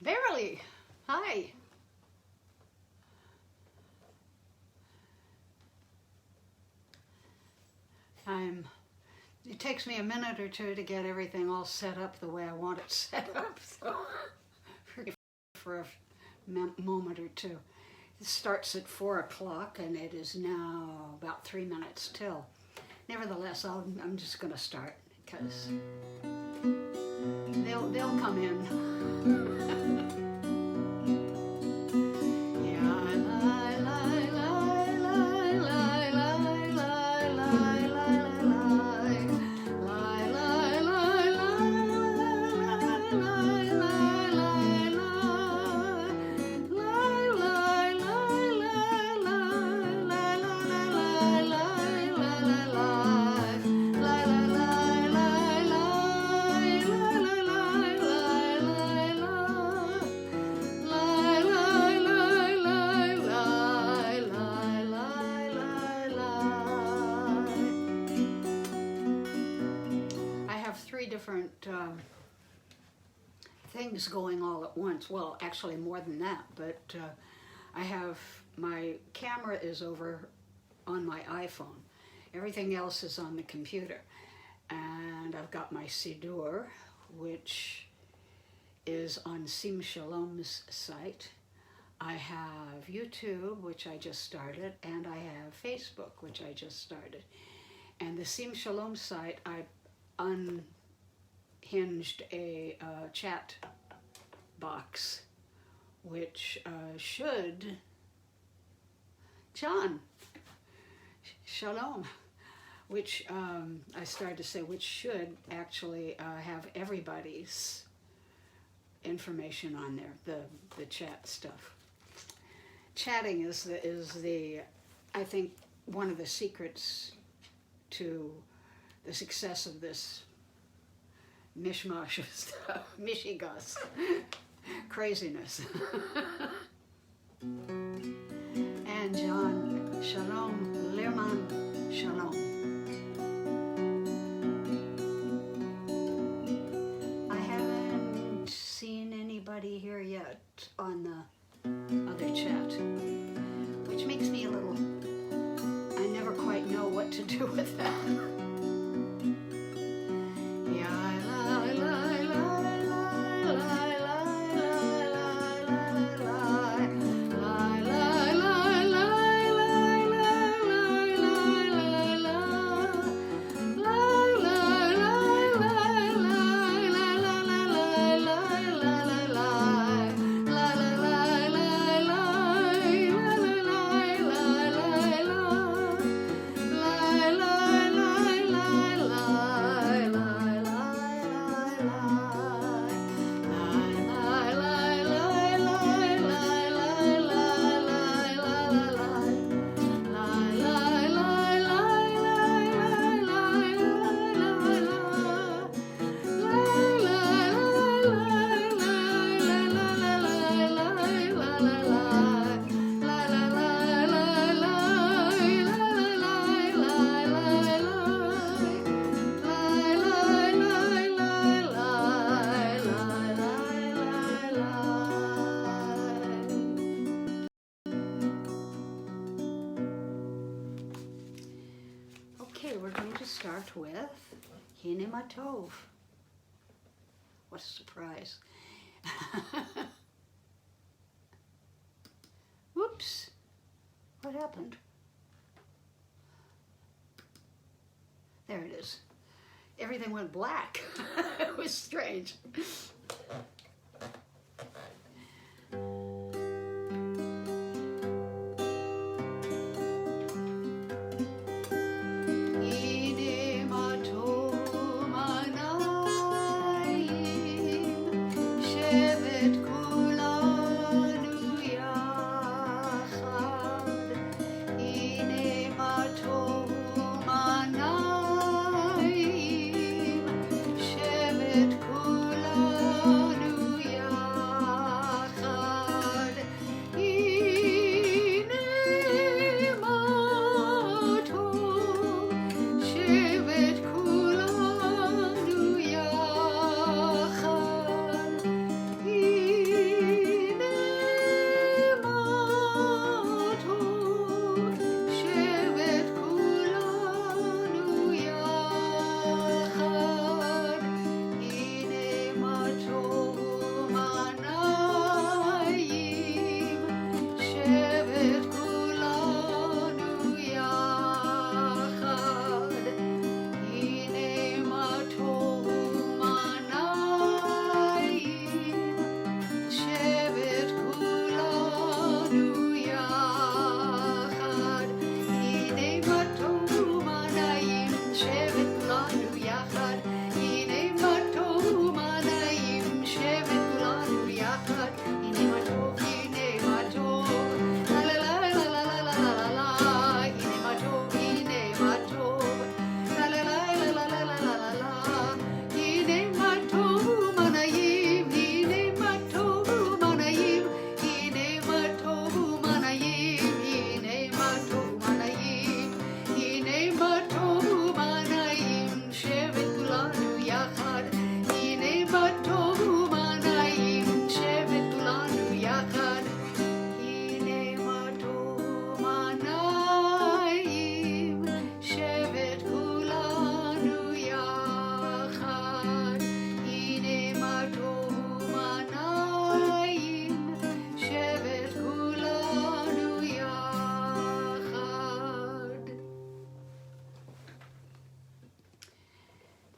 Verily, hi. It takes me a minute or two to get everything all set up the way I want it set up, so forgive me for a moment or two. It starts at 4 o'clock and it is now about 3 minutes till. Nevertheless, I'm just going to start because they'll come in. Different things going all at once. Well, actually more than that, but I have, my camera is over on my iPhone. Everything else is on the computer. And I've got my Siddur, which is on Sim Shalom's site. I have YouTube, which I just started, and I have Facebook, which I just started. And the Sim Shalom site, I unhinged a chat box, which should, John, Shalom, which I started to say, which should actually have everybody's information on there, the chat stuff. Chatting is the I think one of the secrets to the success of this mishmash of stuff, mishigas, craziness. And John, Shalom, Lerman, Shalom. I haven't seen anybody here yet on the other chat, which makes me a little, I never quite know what to do with that. We're going to start with Hine Matov. What a surprise. Whoops. What happened? There it is. Everything went black. It was strange.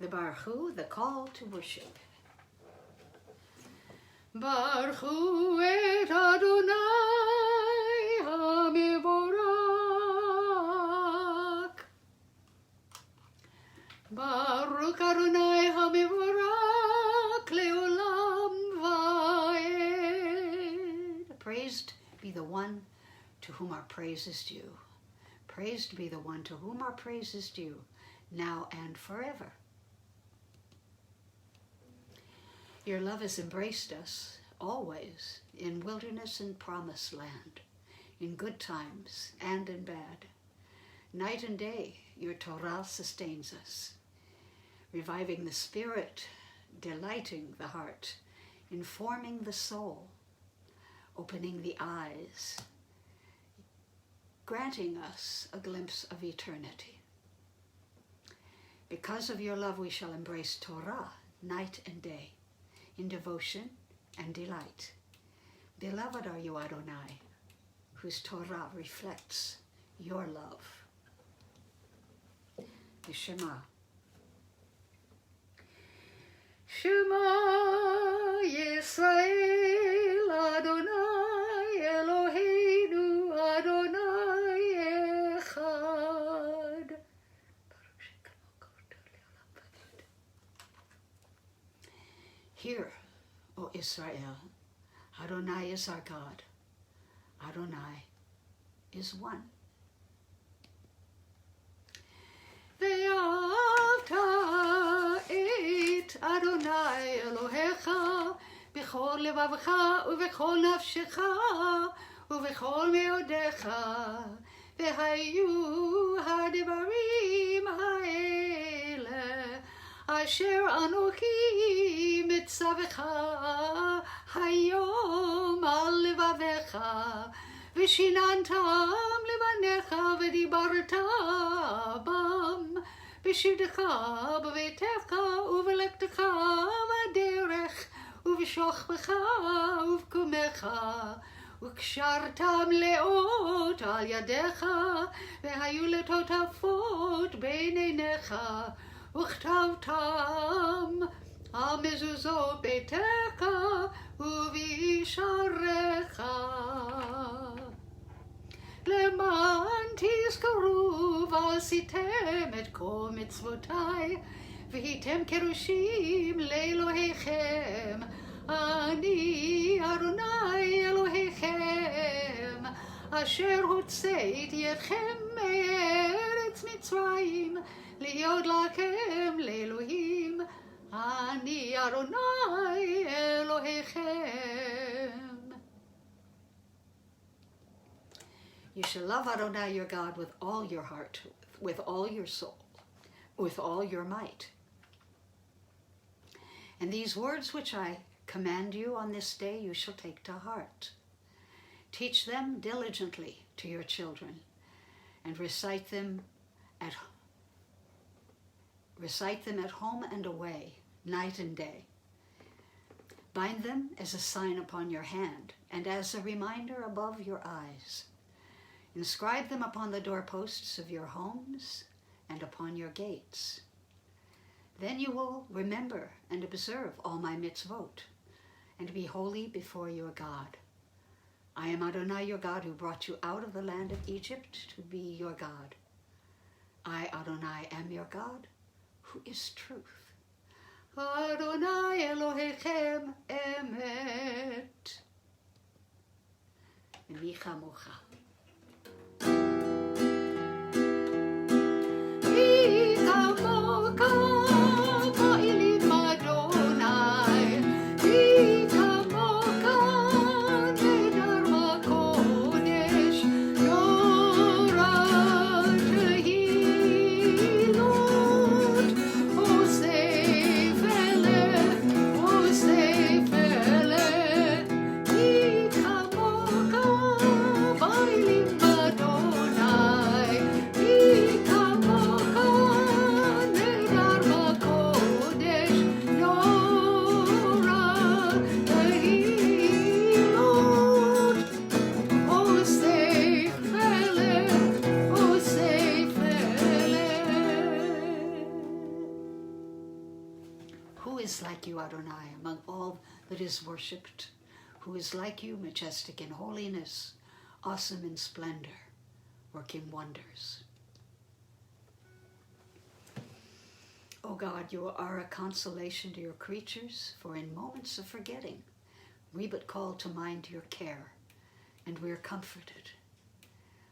the Baruch Hu, the call to worship. Baruch Hu et Adonai HaMevorak. Baruch Adonai HaMevorak Leolam Vaed. Praised be the one to whom our praise is due. Praised be the one to whom our praise is due, now and forever. Your love has embraced us always, in wilderness and promised land, in good times and in bad. Night and day, your Torah sustains us, reviving the spirit, delighting the heart, informing the soul, opening the eyes, granting us a glimpse of eternity. Because of your love, we shall embrace Torah night and day, in devotion and delight. Beloved are you, Adonai, whose Torah reflects your love. The Shema. Shema Yisrael Adonai Eloheinu Adonai Echad. Hear, O Israel, Adonai is our God. Adonai is one. Ve'ahavta et Adonai Elohecha b'chol levavcha u'b'chol nafshecha u'b'chol meodecha ve'hayu ha'devarim ha'ele asher anochi mitzavecha hayom al levavecha v'shinantam levanecha v'dibarta bam b'shivdecha b'veitecha u'v'lektecha v'derech u'v'shochbecha u'v'kumecha וקשרתם לאות על ידיך, והיו לטוטפות בין עיניך, וכתבתם על מזוזות ביתך ובשעריך. למען תזכרו ועשיתם את כל מצוותיי, והייתם קירושים לאלוהיכם. אני אדוני אלוהיכם, אשר הוצאתי אתכם מארץ מצרים, להיות לכם לאלוהים. אני אדוני אלוהיכם. You shall love Adonai your God with all your heart, with all your soul, with all your might. And these words which I command you on this day you shall take to heart. Teach them diligently to your children, and recite them at home and away, night and day. Bind them as a sign upon your hand, and as a reminder above your eyes. Inscribe them upon the doorposts of your homes and upon your gates. Then you will remember and observe all my mitzvot, and be holy before your God. I am Adonai your God, who brought you out of the land of Egypt to be your God. I, Adonai, am your God, who is truth. Adonai Elohechem emet. Mi chamocha. is like you, Adonai, among all that is worshipped? Who is like you, majestic in holiness, awesome in splendor, working wonders? O God, you are a consolation to your creatures, for in moments of forgetting, we but call to mind your care, and we are comforted.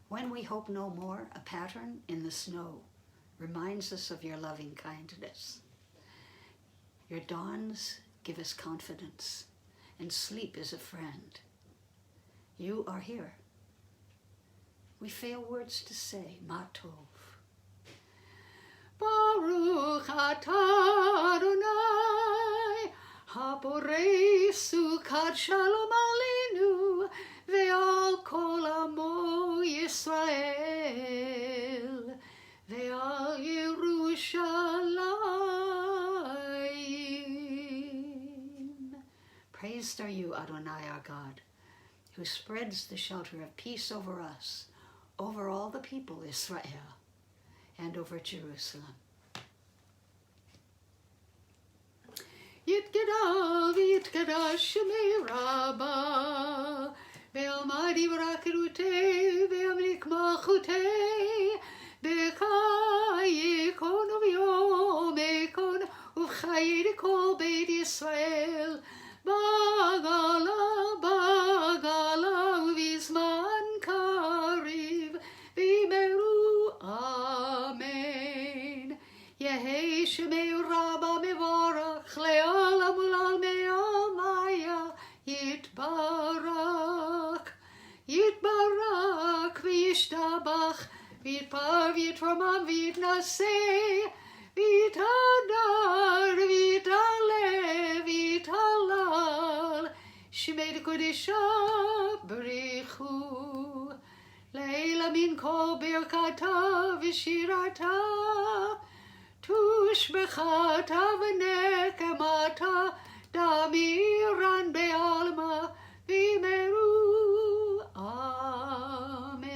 When we hope no more, a pattern in the snow reminds us of your loving kindness. Your dawns give us confidence, and sleep is a friend. You are here. We fail words to say, Ma Tov. Baruch atah Adonai, haborei sukkot shalom aleinu, ve'al kol amo Yisrael, ve'al Yerushalayim. Praised are you, Adonai, our God, who spreads the shelter of peace over us, over all the people Israel, and over Jerusalem. Yitgada v'yitgada shemei Rabbah, ve'almadi v'rakirutei, ve'amlik malchutei, b'chayikon u'v'yomekon, u'v'chayid kol beit Yisrael, bagala, bagala, u'v'zman kariv, v'imeru, amen. Yehei shemei Rabbah mevarach, le'olam u'lalmei almaya, yitbarak, yitbarak, v'yishtabach, v'yitpar, v'yitramam, v'yitnaseh, v'yitadar, v'yitaleh, v'yitalal, shemei kodesha b'richu, leila min kol birkata v'shirata, tushbechata v'nekemata, damiran be'alma, v'imeru, amen.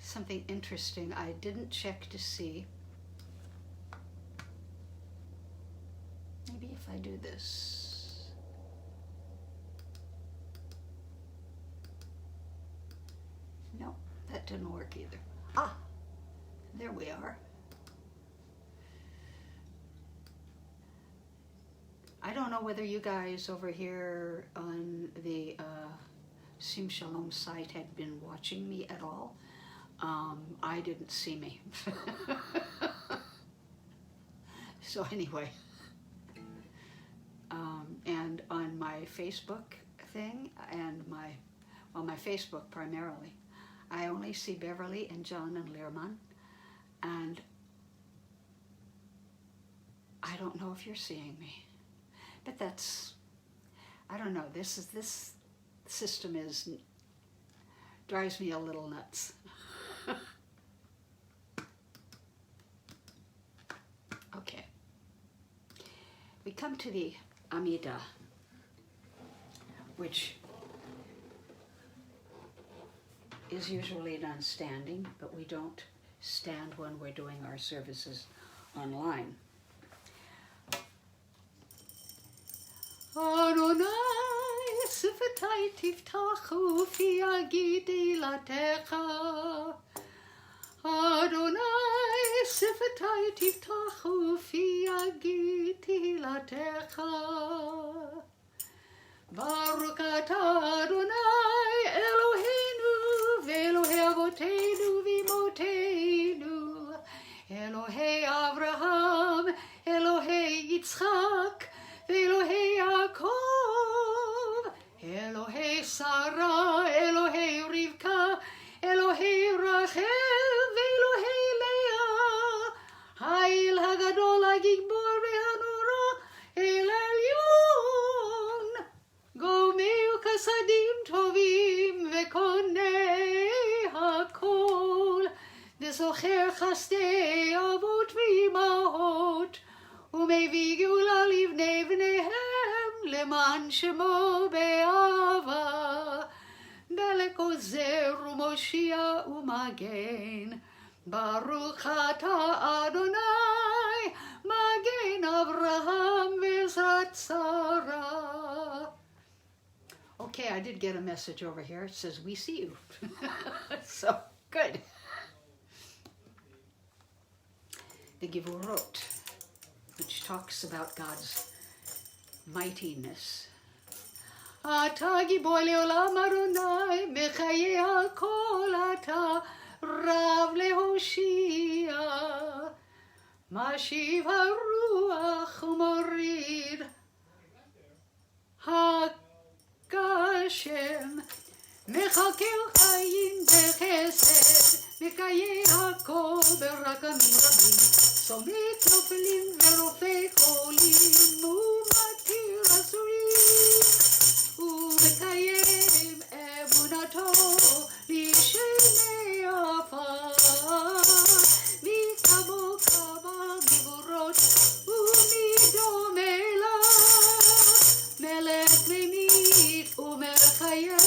Something interesting I didn't check to see. Maybe if I do this. No, that didn't work either. Ah, there we are. I don't know whether you guys over here on the Sim Shalom site had been watching me at all. I didn't see me. So anyway, and on my Facebook thing and my Facebook primarily, I only see Beverly and John and Learman, and I don't know if you're seeing me, but that's, I don't know, this system drives me a little nuts. Okay, we come to the Amidah, which is usually done standing, but we don't stand when we're doing our services online. Adonai, sifetai tiftachu fi agidi latecha. Adonai, sifetai tiftachu fi agidi latecha. Baruch atah Adonai Eloheinu ve'Elohei avoteinu v'imoteinu, Elohei Avraham, Elohei Yitzchak, ve'Elohei Yaakov, Elohei Sarah, Elohei Rivka, Elohei Rachel, ve'Elohei Leah, Ha'il Hagadol Hagibor ve'Hanora, El Elyon, Gomeu Kasadim Tovim ve'Konei Hakol, V'Zocher Chasdei Avot v'Imahot, U'Mevi Geula Livnei V'neihem, Leman Shemo Be'ava, Melech Ozer U'Moshia U'Magen, Baruch atah Adonai, Magen Avraham v'Ezrat Sarah. Okay, I did get a message over here. It says, we see you. So, good. The Gevurot, which talks about God's mightiness. Ata gibor leolam Adonai, mechaye hakol ata rav lehoshia. Mashiv haruach umorid hakashem. Mechakel chayim bechesed, mekaye hakol berakamim rabim. Somet nofelim verofei cholim, umatir asurim. ומקיים אמונתו לשני עפר, מכמו כמה גבורות ומדומה לה, מלך ממית ומחיה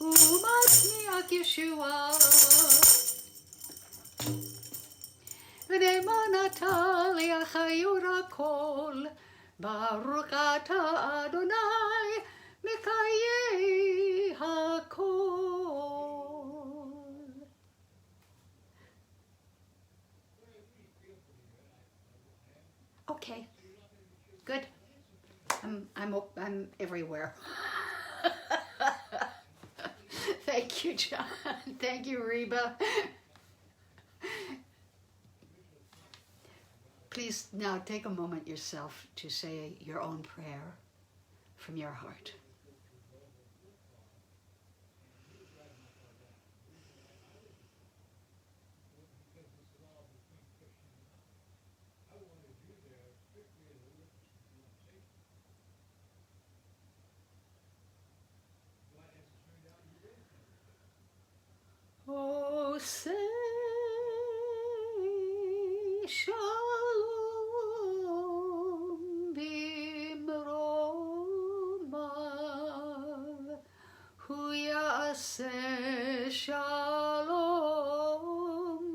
ומצמיח ישועה. ונאמן אתה להחיות הכל, ברוך אתה אדוני מחיי הכל. Okay, good. I'm everywhere. Thank you, John. Thank you, Reba. Please now take a moment yourself to say your own prayer from your heart. Oh, say shalom bimromav, hu yaseh shalom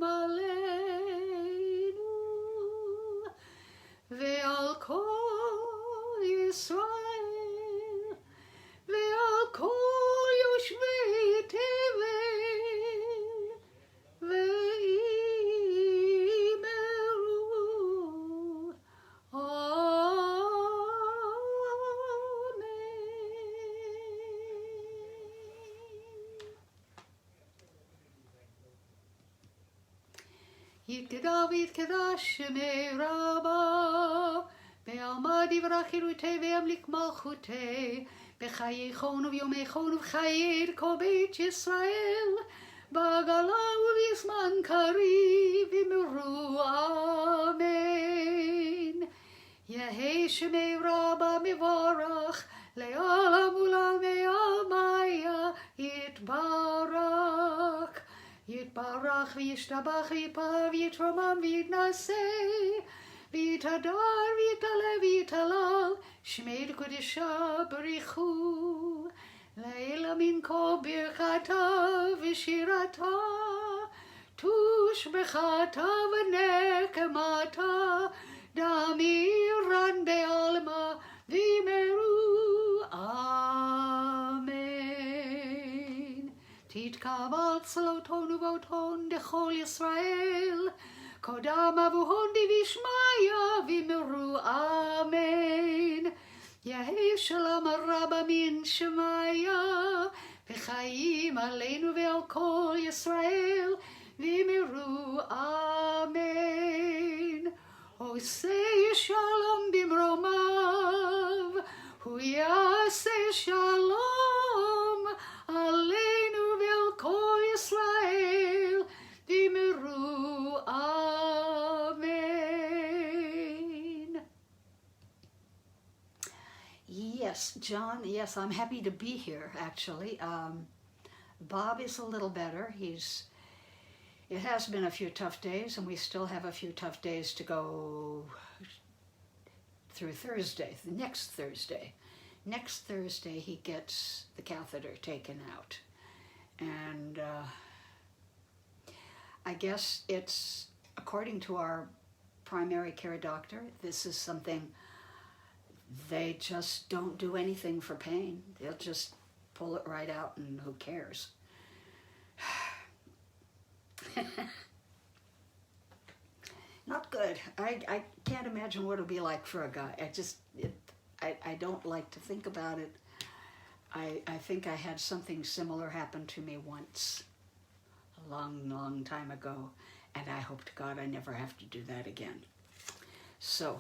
aleinu, ve'al kol Yisrael, ve'al kol yoshvei tevel. יתגדל ויתקדש שמי רבה, בעלמא דברה חירותי וימליך מלכותי, בחייכון וביומכון ובחיי כל בית ישראל, בעגלה ובזמן קריב אמרו אמן. יהי שמי רבה מבורך, לעולם ולעולמי עלמיה יתברך. יתברך וישתבח ויפאר ויתרומם ויתנשא ויתהדר ויתעלה ויתהלל שמי לקודשה בריחו לעילא מן כל ברכתה ושירתה תושבחתה ונקמתה דמירן בעלמא ויאמרו אמן. תתקבל צלותון ובאותון דכל ישראל, קודם אבוהון דבשמיא ואמרו אמן. יהי שלום רבה מן שמיא, וחיים עלינו ועל כל ישראל, ואמרו אמן. עושה שלום במרומיו, הוא יעשה שלום עלינו ועל כל ישראל, ואמרו amen. Yes, John, yes, I'm happy to be here, actually. Bob is a little better. It has been a few tough days, and we still have a few tough days to go through Thursday, next Thursday. Next Thursday, he gets the catheter taken out. And I guess it's, according to our primary care doctor, this is something they just don't do anything for pain. They'll just pull it right out and who cares? Not good. I can't imagine what it'll be like for a guy. I don't like to think about it. I think I had something similar happen to me once, a long, long time ago, and I hope to God I never have to do that again. So,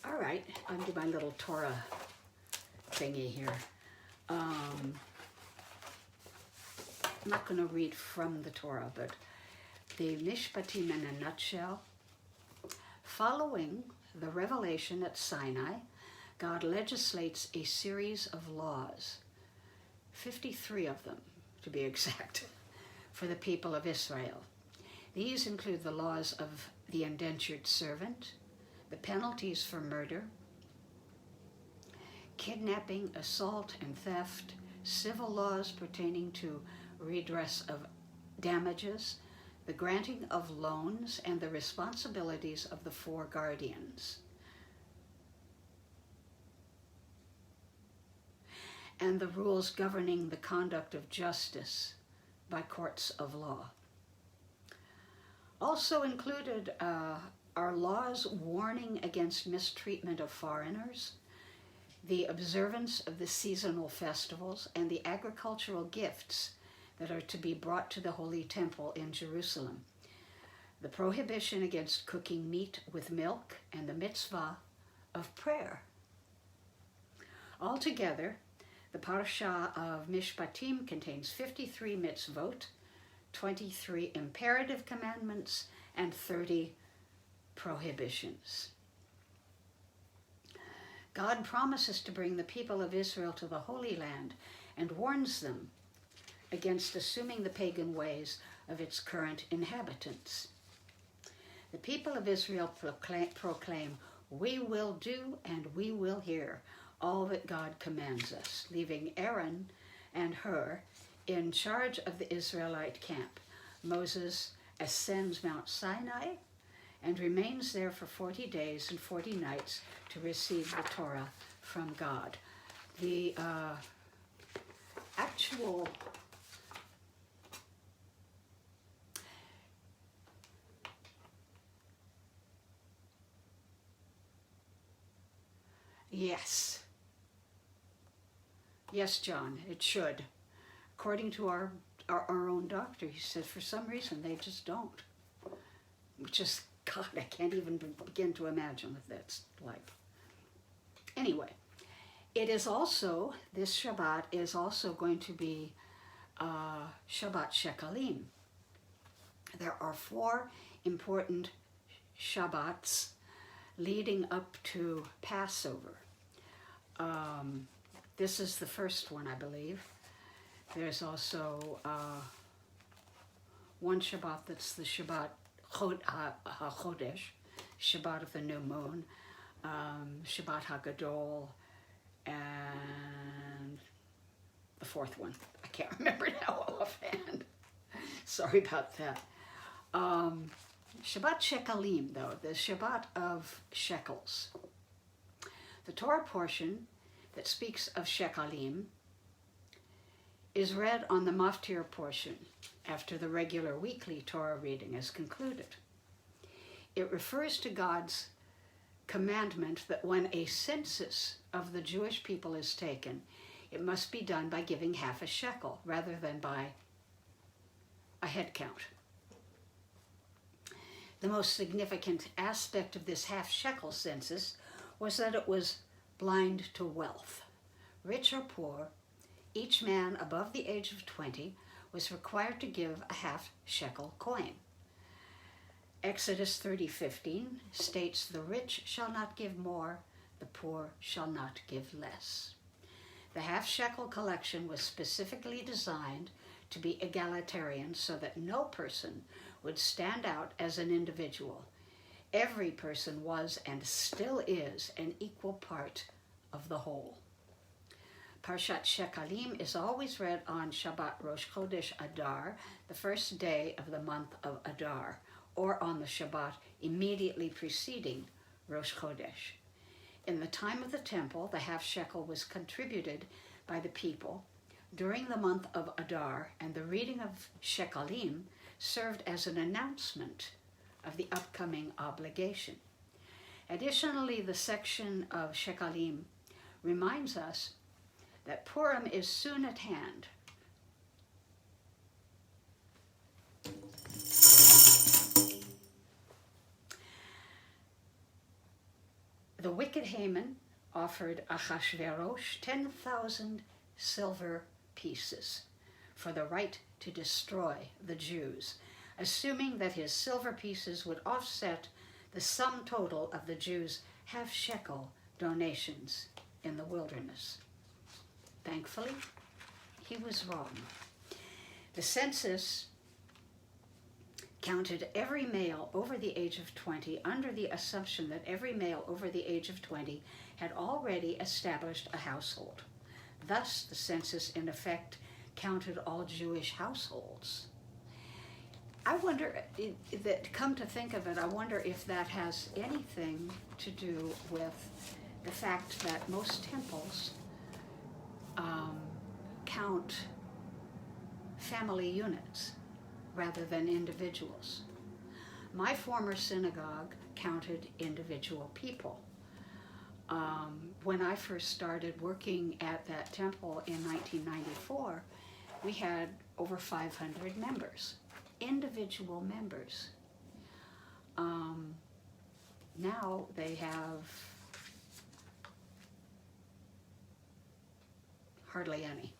all right, undo my little Torah thingy here. I'm not going to read from the Torah, but the Mishpatim in a nutshell. Following the revelation at Sinai, God legislates a series of laws, 53 of them to be exact, for the people of Israel. These include the laws of the indentured servant, the penalties for murder, kidnapping, assault, and theft, civil laws pertaining to redress of damages, the granting of loans, and the responsibilities of the 4 guardians. And the rules governing the conduct of justice by courts of law. Also included are laws warning against mistreatment of foreigners, the observance of the seasonal festivals, and the agricultural gifts that are to be brought to the Holy Temple in Jerusalem, the prohibition against cooking meat with milk, and the mitzvah of prayer. Altogether, the Parsha of Mishpatim contains 53 mitzvot, 23 imperative commandments, and 30 prohibitions. God promises to bring the people of Israel to the Holy Land and warns them against assuming the pagan ways of its current inhabitants. The people of Israel proclaim, "We will do and we will hear all that God commands us," leaving Aaron and Hur in charge of the Israelite camp. Moses ascends Mount Sinai and remains there for 40 days and 40 nights to receive the Torah from God. The actual Yes, John, it should. According to our own doctor, he said for some reason they just don't. Which is, God, I can't even begin to imagine what that's like. Anyway, it is also, this Shabbat is also going to be Shabbat Shekalim. There are 4 important Shabbats leading up to Passover. This is the first one, I believe. There's also one Shabbat that's the Shabbat HaChodesh, Shabbat of the new moon, Shabbat HaGadol, and the 4th one. I can't remember now offhand. Sorry about that. Shabbat Shekalim, though, the Shabbat of shekels. The Torah portion that speaks of Shekalim is read on the Maftir portion after the regular weekly Torah reading is concluded. It refers to God's commandment that when a census of the Jewish people is taken, it must be done by giving half a shekel rather than by a head count. The most significant aspect of this half shekel census was that it was blind to wealth. Rich or poor, each man above the age of 20 was required to give a half shekel coin. Exodus 30:15 states, "The rich shall not give more, the poor shall not give less." The half shekel collection was specifically designed to be egalitarian so that no person would stand out as an individual. Every person was and still is an equal part of the whole. Parshat Shekalim is always read on Shabbat Rosh Chodesh Adar, the first day of the month of Adar, or on the Shabbat immediately preceding Rosh Chodesh. In the time of the temple, the half shekel was contributed by the people during the month of Adar, and the reading of Shekalim served as an announcement of the upcoming obligation. Additionally, the section of Shekalim reminds us that Purim is soon at hand. The wicked Haman offered Achashverosh 10,000 silver pieces for the right to destroy the Jews, assuming that his silver pieces would offset the sum total of the Jews' half-shekel donations in the wilderness. Thankfully, he was wrong. The census counted every male over the age of 20 under the assumption that every male over the age of 20 had already established a household. Thus, the census, in effect, counted all Jewish households. I wonder, come to think of it, I wonder if that has anything to do with the fact that most temples count family units rather than individuals. My former synagogue counted individual people. When I first started working at that temple in 1994, we had over 500 members, individual members. Now they have hardly any.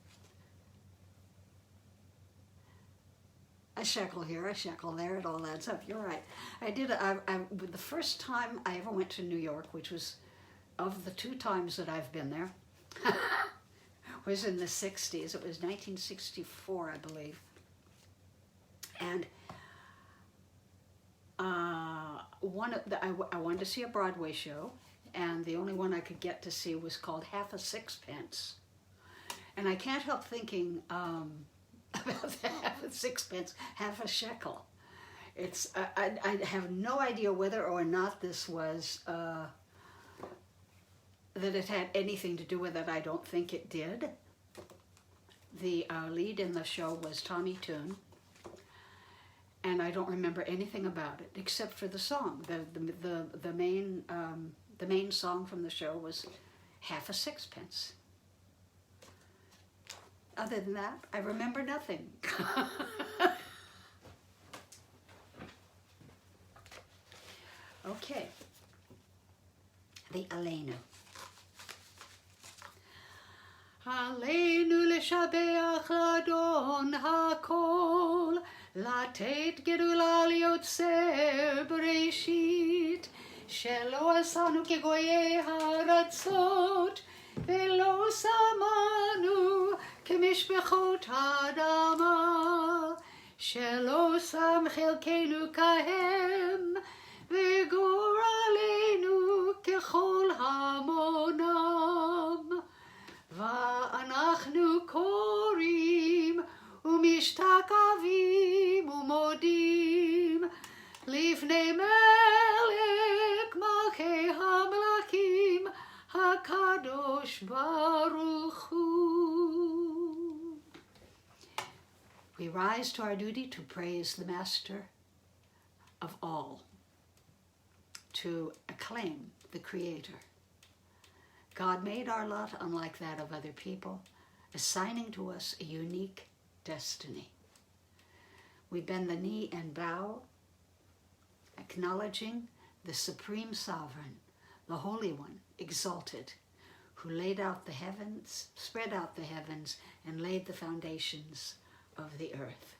A shekel here, a shekel there, it all adds up. You're right. The first time I ever went to New York, which was of the 2 times that I've been there, was in the 60s. It was 1964, I believe. And I wanted to see a Broadway show, and the only one I could get to see was called Half a Sixpence. And I can't help thinking about the half a sixpence, half a shekel. It's I have no idea whether or not this was that it had anything to do with it. I don't think it did. The lead in the show was Tommy Tune, and I don't remember anything about it except for the song. The main song from the show was Half a Sixpence. Other than that, I remember nothing. Okay. The Aleinu. Aleinu לשבח לאדון הכל, לתת גדולה ליוצר בראשית, שלא עשנו כגויי הארצות, ולא שמנו כמשפחות האדמה, שלא שם חלקנו כהם, וגורלנו ככל המונם. ואנחנו קוראים ומשתקבים ומודים לפני מלך מלכי המלכים הקדוש ברוך הוא. We rise to our duty to praise the Master of all, to acclaim the Creator. God made our lot unlike that of other people, assigning to us a unique destiny. We bend the knee and bow, acknowledging the Supreme Sovereign, the Holy One, exalted, who laid out the heavens, spread out the heavens, and laid the foundations of the earth.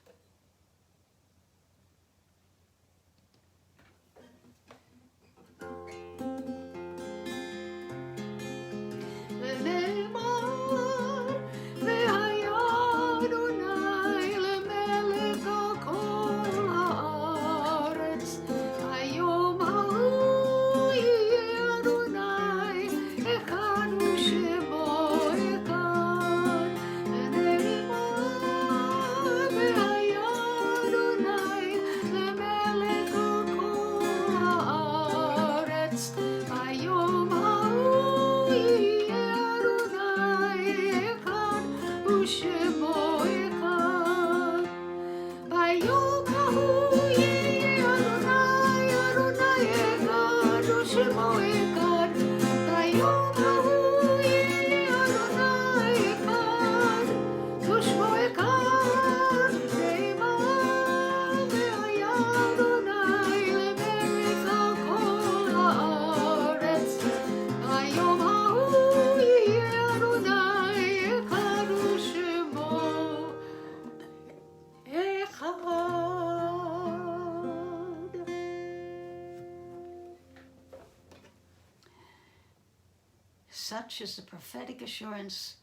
Such is the prophetic assurance,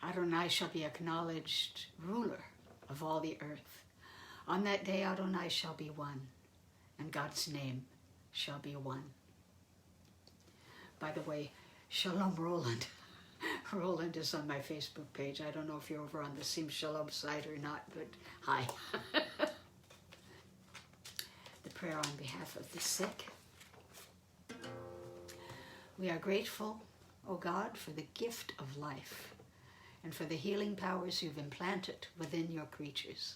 Adonai shall be acknowledged ruler of all the earth. On that day Adonai shall be one, and God's name shall be one. By the way, Shalom Roland. Roland is on my Facebook page. I don't know if you're over on the Sim Shalom side or not, but hi. The prayer on behalf of the sick. We are grateful, O God, for the gift of life and for the healing powers you've implanted within your creatures.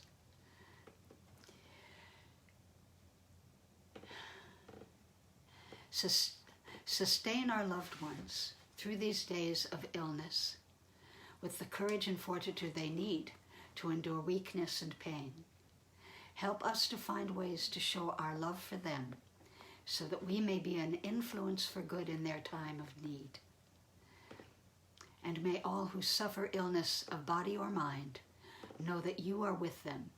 Sustain our loved ones through these days of illness with the courage and fortitude they need to endure weakness and pain. Help us to find ways to show our love for them so that we may be an influence for good in their time of need. And may all who suffer illness of body or mind know that you are with them,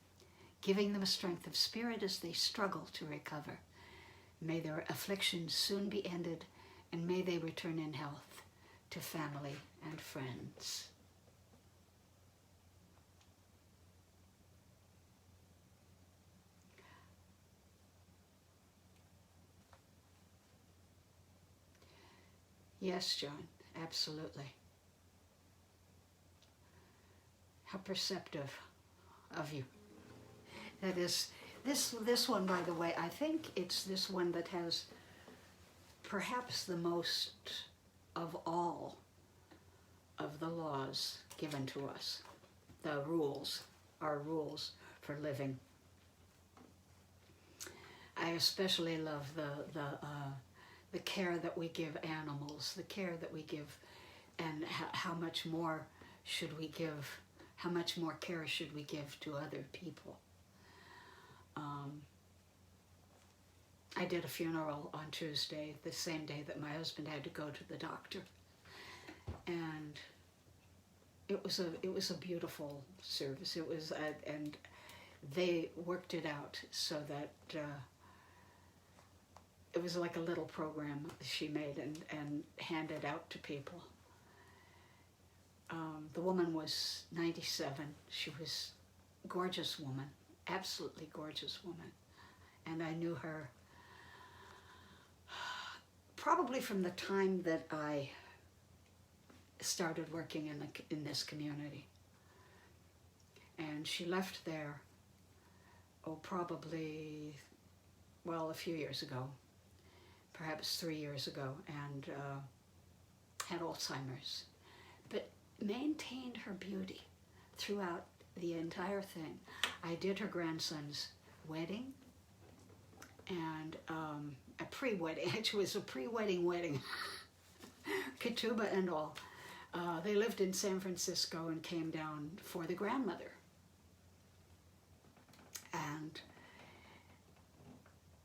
giving them a strength of spirit as they struggle to recover. May their afflictions soon be ended, and may they return in health to family and friends. Yes, John, absolutely. How perceptive of you. That is, this one, by the way, I think it's this one that has perhaps the most of all of the laws given to us. The rules, our rules for living. I especially love the care that we give animals, the care that we give, and how much more should we give, how much more care should we give to other people. I did a funeral on Tuesday, the same day that my husband had to go to the doctor, and it was a beautiful service. It was, and they worked it out so that it was like a little program she made and handed out to people. The woman was 97. She was a gorgeous woman, absolutely gorgeous woman, and I knew her probably from the time that I started working in this community. And she left there, probably, well, a few years ago, perhaps 3 years ago, and had Alzheimer's, but maintained her beauty throughout the entire thing. I did her grandson's wedding, and a pre-wedding, actually it was a pre-wedding wedding, ketubah and all. They lived in San Francisco and came down for the grandmother. And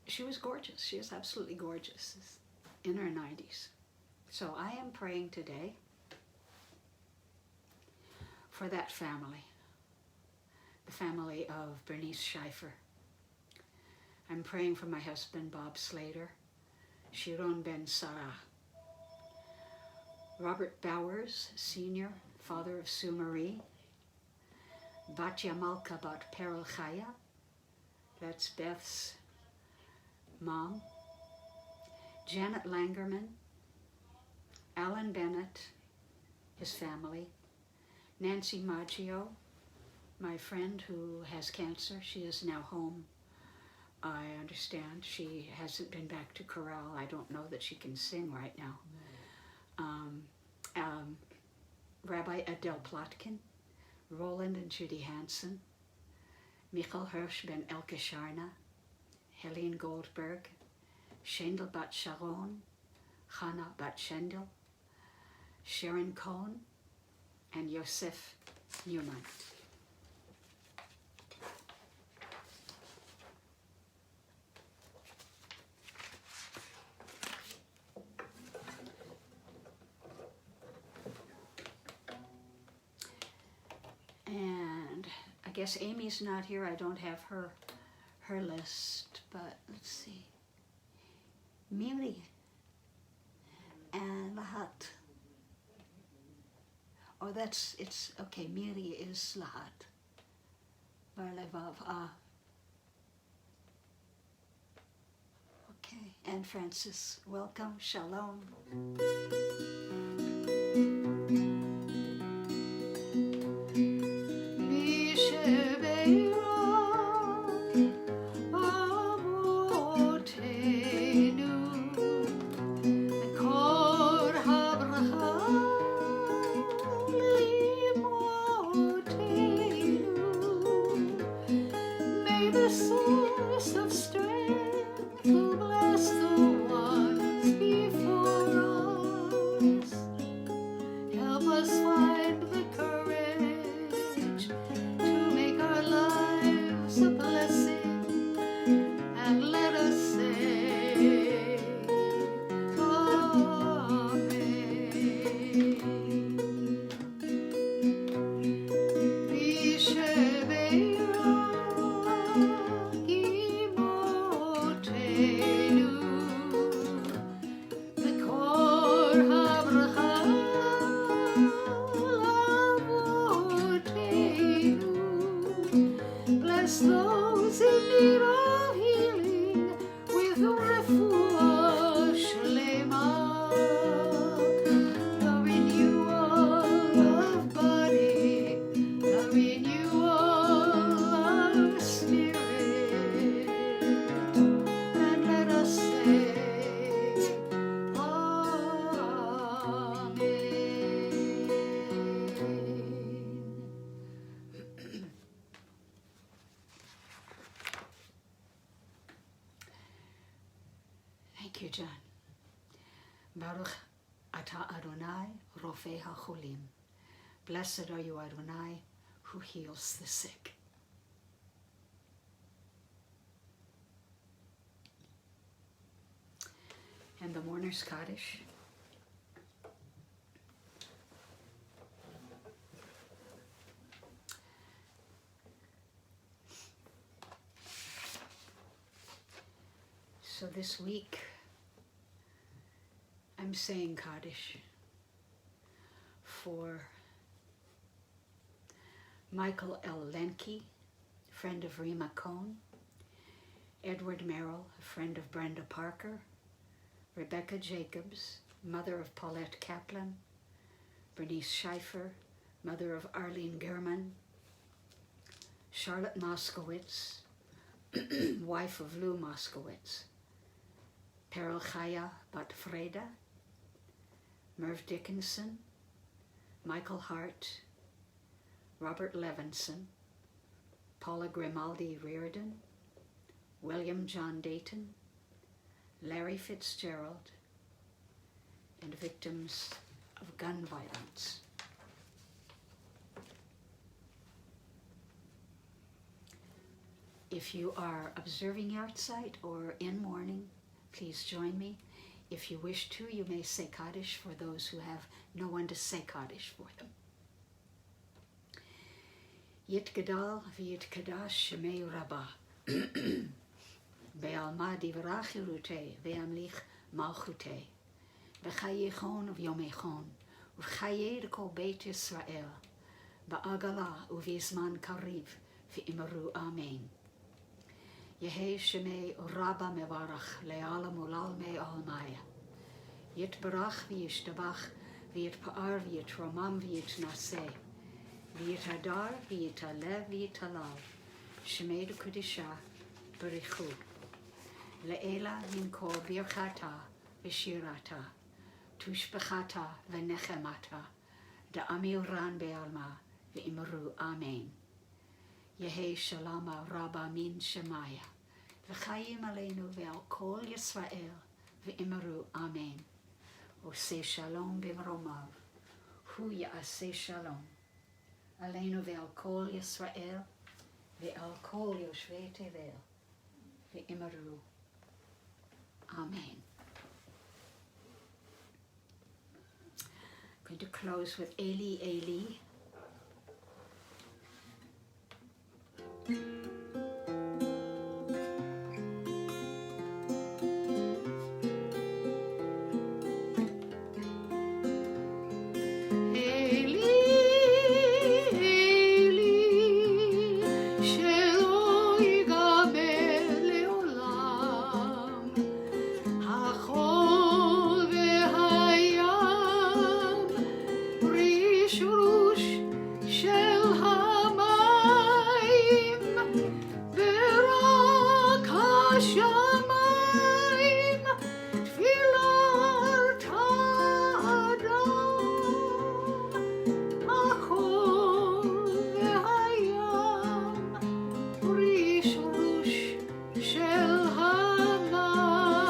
she was gorgeous. She was absolutely gorgeous, in her 90s. So I am praying today for that family, the family of Bernice Schleifer. I'm praying for my husband, Bob Slater, Shiron Ben Sarah, Robert Bowers, Sr., father of Sue Marie, Batya Malka Bat Perel Chaya, that's Beth's mom, Janet Langerman, Alan Bennett, his family, Nancy Maggio, my friend who has cancer. She is now home. I understand she hasn't been back to chorale. I don't know that she can sing right now. Rabbi Adele Plotkin, Roland and Judy Hansen, Michael Hirsch ben Elke Sharna, Helene Goldberg, Shendel Bat Sharon, Hannah Bat Shendel, Sharon Cohn, and Yosef Newman. And I guess Amy's not here. I don't have her list, but let's see. Miri and Lahat Oh, it's okay. Miri is Slahat. Bar Levav. Okay. And Francis, welcome. Shalom. Those in need of healing with refuah shlema, the renewal of body, the renewal of spirit, and let us say, Amen. Thank you, John. Baruch atah Adonai, Rofei HaCholim. Blessed are you, Adonai, who heals the sick. And the mourner's Kaddish. So this week, I'm saying Kaddish for Michael L. Lenke, friend of Rima Cohn, Edward Merrill, a friend of Brenda Parker, Rebecca Jacobs, mother of Paulette Kaplan, Bernice Schaefer, mother of Arlene German, Charlotte Moskowitz, wife of Lou Moskowitz, Perel Chaya Bat Freda, Merv Dickinson, Michael Hart, Robert Levinson, Paula Grimaldi Reardon, William John Dayton, Larry Fitzgerald, and victims of gun violence. If you are observing Yahrzeit or in mourning, please join me. If you wish to, you may say Kaddish for those who have no one to say Kaddish for them. Yit Gadal v'yit Kadash Shemei Rabbah. Be'alma divrach Yerutei ve'amlich malchutei. B'chayechon v'yomechon. V'chayei kol Beit Yisrael. Ba'agala u'vizman kariv v'imaru Amen. Yehei Shemei Rabba Mevarach Le'alam Ulalmei Almaya. Yit Barach v'yishtabach v'yit Pa'ar v'yit Romam v'yit Naseh. V'yit Hadar v'yit Alev v'yit Halal. Shemei D'Kudisha B'richu. Le'ela Ninkor Birchata v'shirata. Tushbechata v'nechemata. Da'amiran be'alma v'imaru Amen. Yehei Shalama Rabba Min Shemaya. V'chayim aleinu ve'al kol Yisrael v'imaru Amen. Oseh Shalom b'mromav. Hu ya'aseh Shalom. Aleinu ve'al kol Yisrael ve'al kol Yoshvei Tevel v'imaru Amen. I'm going to close with Eli Eli. Eli השמיים תפילת האדם, החול והים רשרוש של המים,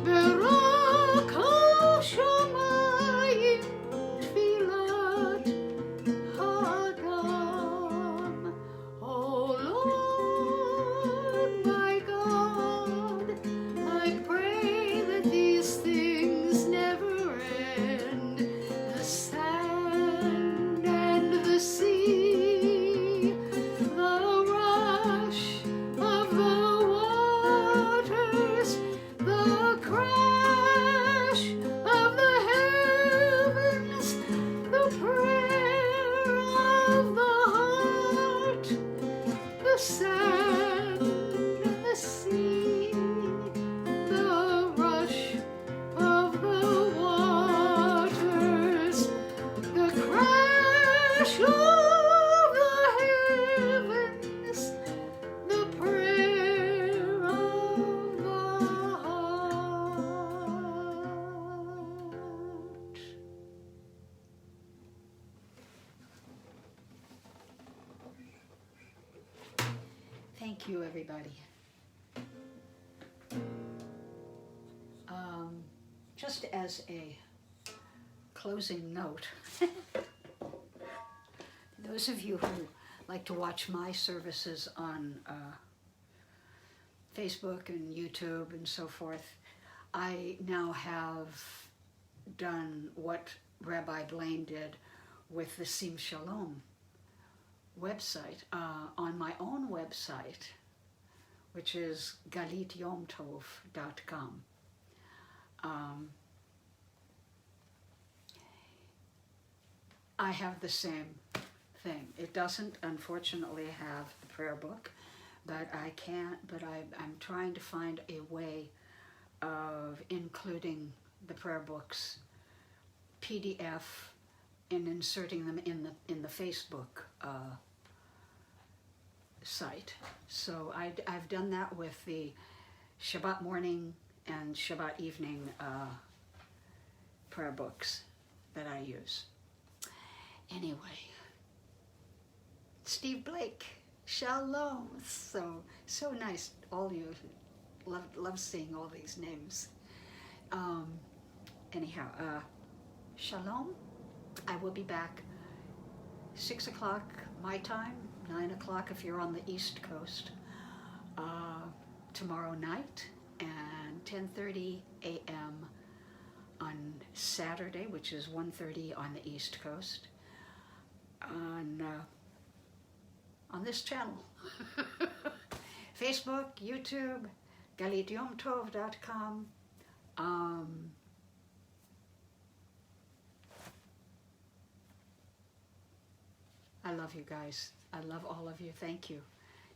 ורק השמיים תפילת האדם. Oh Lord, my God, I pray that these things never end. The sand and the sea, the rush of the waters, the crash of the heavens, the prayer of the heart, the sand and the sea, the rush of the waters, the crash of the heavens, the prayer of the heart. Thank you, everybody. Just as a closing note, those of you who like to watch my services on Facebook and YouTube and so forth, I now have done what Rabbi Blaine did with the Sim Shalom website on my own website, which is galityomtov.com. I have the same thing. It doesn't, unfortunately, have the prayer book, but I'm trying to find a way of including the prayer books PDF and inserting them in the Facebook site. So I've done that with the Shabbat morning and Shabbat evening prayer books that I use. Anyway, Steve Blake, shalom. So nice. All you love seeing all these names. Anyhow, shalom. I will be back 6 o'clock my time, 9 o'clock if you're on the East Coast, tomorrow night, and 10:30 a.m. on Saturday, which is 1:30 on the East Coast, on this channel. Facebook, YouTube, galityomtov.com. I love you guys. I love all of you. Thank you.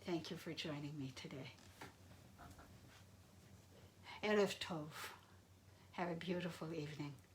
Thank you for joining me today. Erev Tov. Have a beautiful evening.